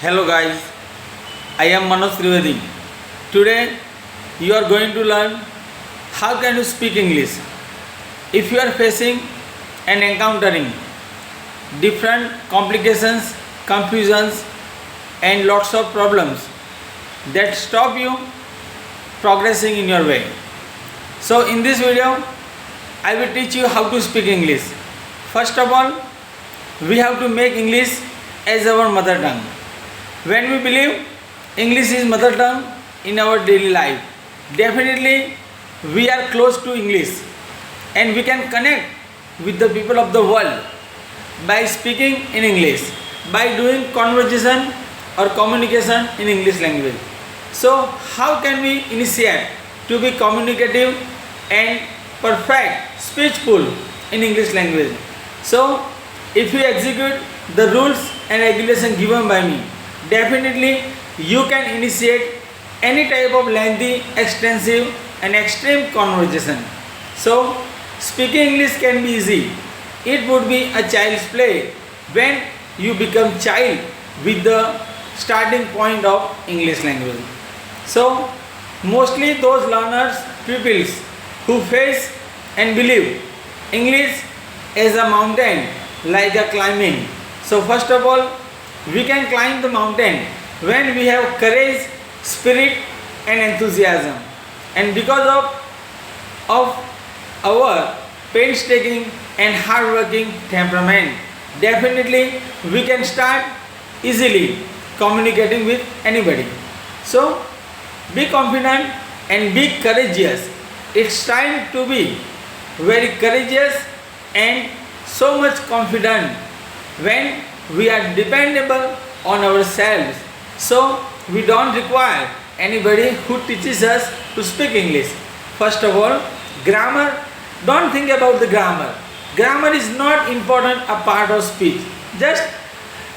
Hello guys, I am Manoj Trivedi. Today you are going to learn how can you speak English. If you are facing and encountering different complications, confusions and lots of problems that stop you progressing in your way. So in this video I will teach you how to speak English. First of all, we have to make English as our mother tongue. When we believe English is mother tongue in our daily life, definitely we are close to English and we can connect with the people of the world by speaking in English, by doing conversation or communication in English language. So how can we initiate to be communicative and perfect speechful in English language? So if you execute the rules and regulations given by me, definitely you can initiate any type of lengthy, extensive and extreme conversation. So speaking English can be easy. It would be a child's play when you become child with the starting point of English language. So mostly those learners, pupils who face and believe English as a mountain like a climbing. So first of all, we can climb the mountain when we have courage, spirit and enthusiasm. And because of our painstaking and hardworking temperament, definitely we can start easily communicating with anybody. So be confident and be courageous. It's time to be very courageous and so much confident when we are dependable on ourselves. So we don't require anybody who teaches us to speak English. First of all, grammar. Don't think about the grammar. Grammar is not important a part of speech. Just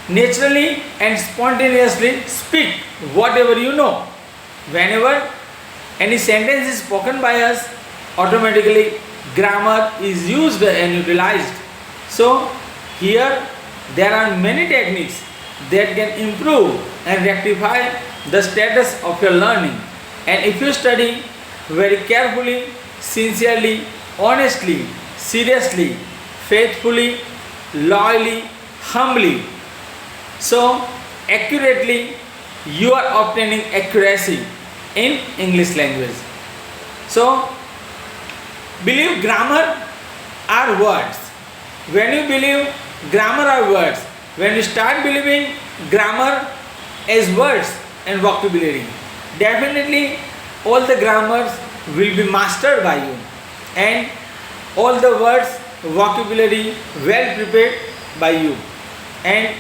naturally and spontaneously speak whatever you know. Whenever any sentence is spoken by us, automatically grammar is used and utilized. So here there are many techniques that can improve and rectify the status of your learning. And if you study very carefully, sincerely, honestly, seriously, faithfully, loyally, humbly, so accurately, you are obtaining accuracy in English language. So believe grammar are words. When you believe grammar are words, when you start believing grammar as words and vocabulary, definitely all the grammars will be mastered by you and all the words, vocabulary well prepared by you, and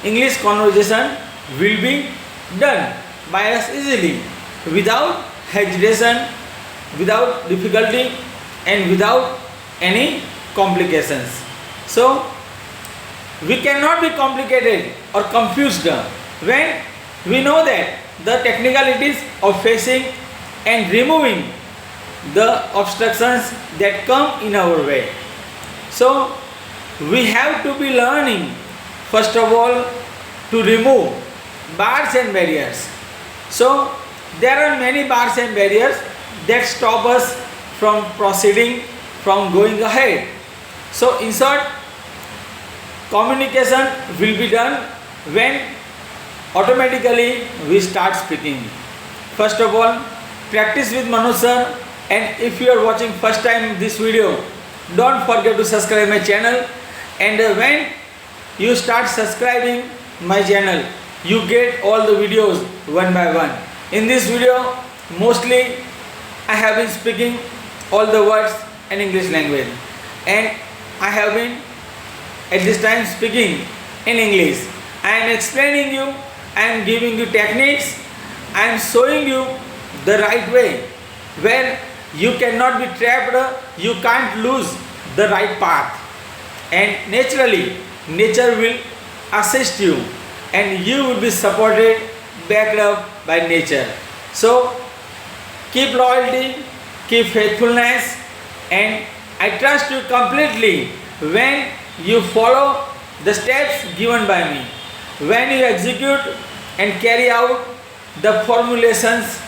English conversation will be done by us easily, without hesitation, without difficulty and without any complications. So we cannot be complicated or confused when we know that the technicalities of facing and removing the obstructions that come in our way. So we have to be learning first of all to remove bars and barriers. So there are many bars and barriers that stop us from proceeding, from going ahead. So in short, communication will be done when automatically we start speaking. First of all, practice with Manoj sir, and if you are watching first time this video, don't forget to subscribe my channel, and when you start subscribing my channel, you get all the videos one by one. In this video, mostly I have been speaking all the words in English language, and I have been at this time speaking in English. I am explaining you, I am giving you techniques, I am showing you the right way where you cannot be trapped, you can't lose the right path, and naturally nature will assist you and you will be supported, backed up by nature. So keep loyalty, keep faithfulness, and I trust you completely when you follow the steps given by me. when you execute and carry out the formulations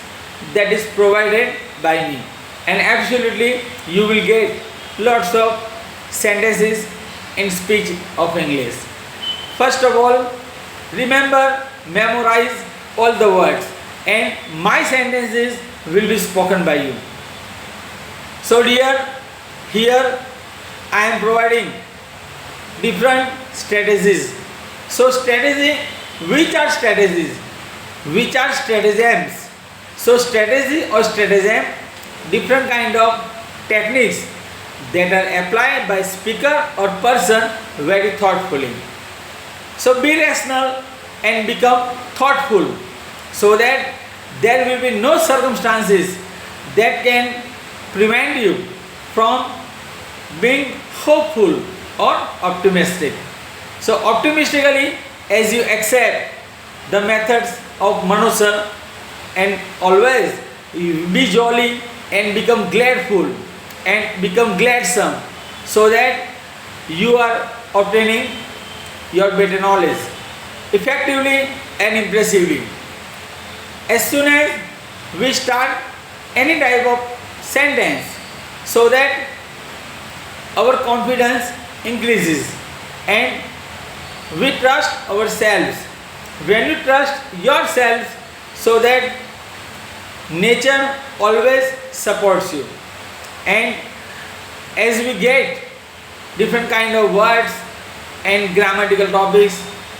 that is provided by me, and absolutely you will get lots of sentences in speech of English. First of all, remember, memorize all the words, and my sentences will be spoken by you. So dear, here I am providing different strategies. So strategy, which are strategies? Which are stratagems? So strategy or stratagem, different kind of techniques that are applied by speaker or person very thoughtfully. So be rational and become thoughtful, so that there will be no circumstances that can prevent you from being hopeful or optimistic. So optimistically, as you accept the methods of Manoj sir, and always you be jolly and become gladful and become gladsome, so that you are obtaining your better knowledge effectively and impressively. As soon as we start any type of sentence, so that our confidence increases and we trust ourselves. When you trust yourselves, so that nature always supports you, and as we get different kind of words and grammatical topics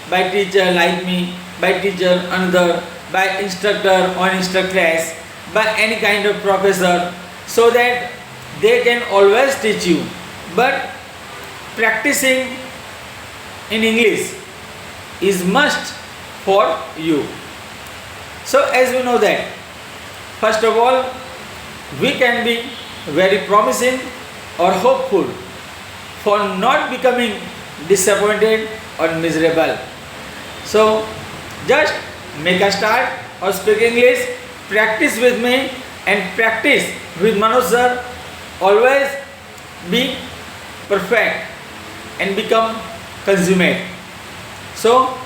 by teacher like me, by teacher another, by instructor or instructress, by any kind of professor, so that they can always teach you. But practicing in English is must for you. So as we know that, first of all, we can be very promising or hopeful for not becoming disappointed or miserable. So just make a start or speak English, practice with me and practice with Manoj sir. Always be perfect and become consummate. So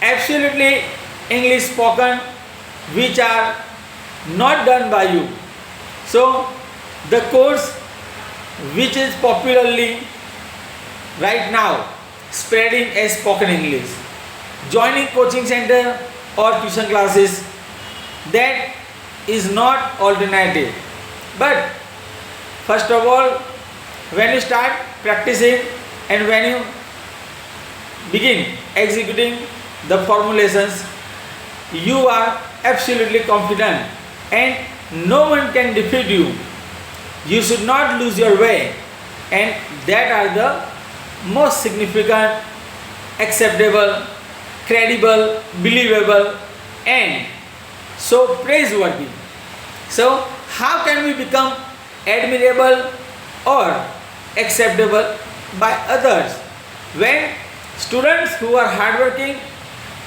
absolutely English spoken which are not done by you. So the course which is popularly right now spreading as spoken English, joining coaching center or tuition classes, that is not alternative. But first of all, when you start practicing and when you begin executing the formulations, you are absolutely confident and no one can defeat you. You should not lose your way, and that are the most significant, acceptable, credible, believable and so praiseworthy. So how can we become admirable or acceptable by others when students who are hardworking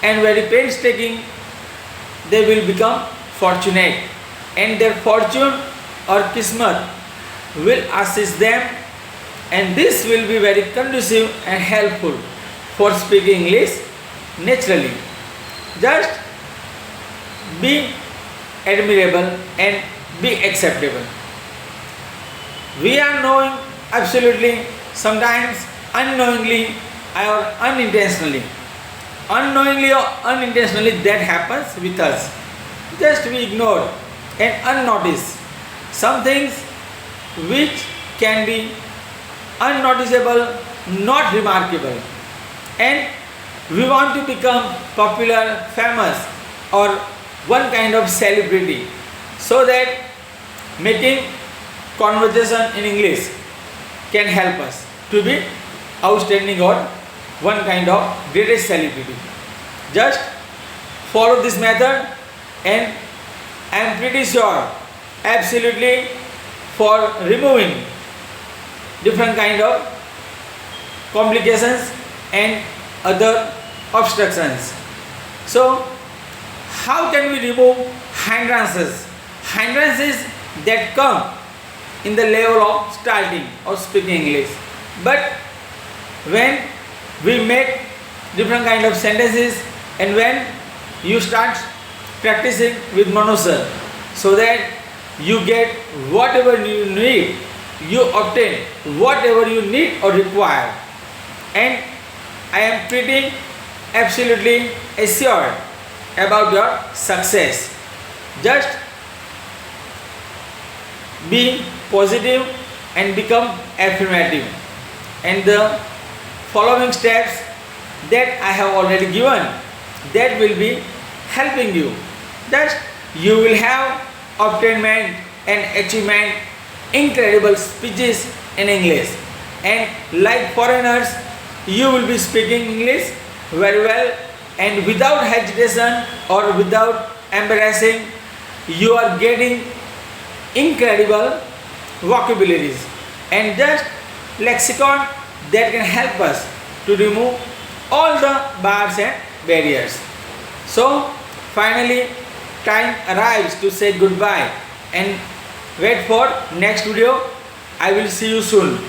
and very painstaking, they will become fortunate and their fortune or kismat will assist them, and this will be very conducive and helpful for speaking English naturally. Just be admirable and be acceptable. We are knowing absolutely, sometimes unknowingly or unintentionally. Unknowingly or unintentionally that happens with us. Just we ignore and unnoticed. Some things which can be unnoticeable, not remarkable. And we want to become popular, famous or one kind of celebrity, so that making conversation in English can help us to be outstanding or one kind of greatest celebrity. Just follow this method and I am pretty sure absolutely for removing different kind of complications and other obstructions. So how can we remove hindrances? Hindrances that come in the level of starting or speaking English. But when we make different kind of sentences And when you start practicing with Manoj sir, so that you get whatever you need, you obtain whatever you need or require. And I am pretty absolutely assured about your success. Just be positive and become affirmative. And the following steps that I have already given, that will be helping you. That you will have obtainment and achievement incredible speeches in English. And like foreigners, you will be speaking English very well and without hesitation or without embarrassing. You are getting incredible vocabularies and just lexicon that can help us to remove all the bars and barriers. So finally time arrives to say goodbye and wait for next video. I will see you soon.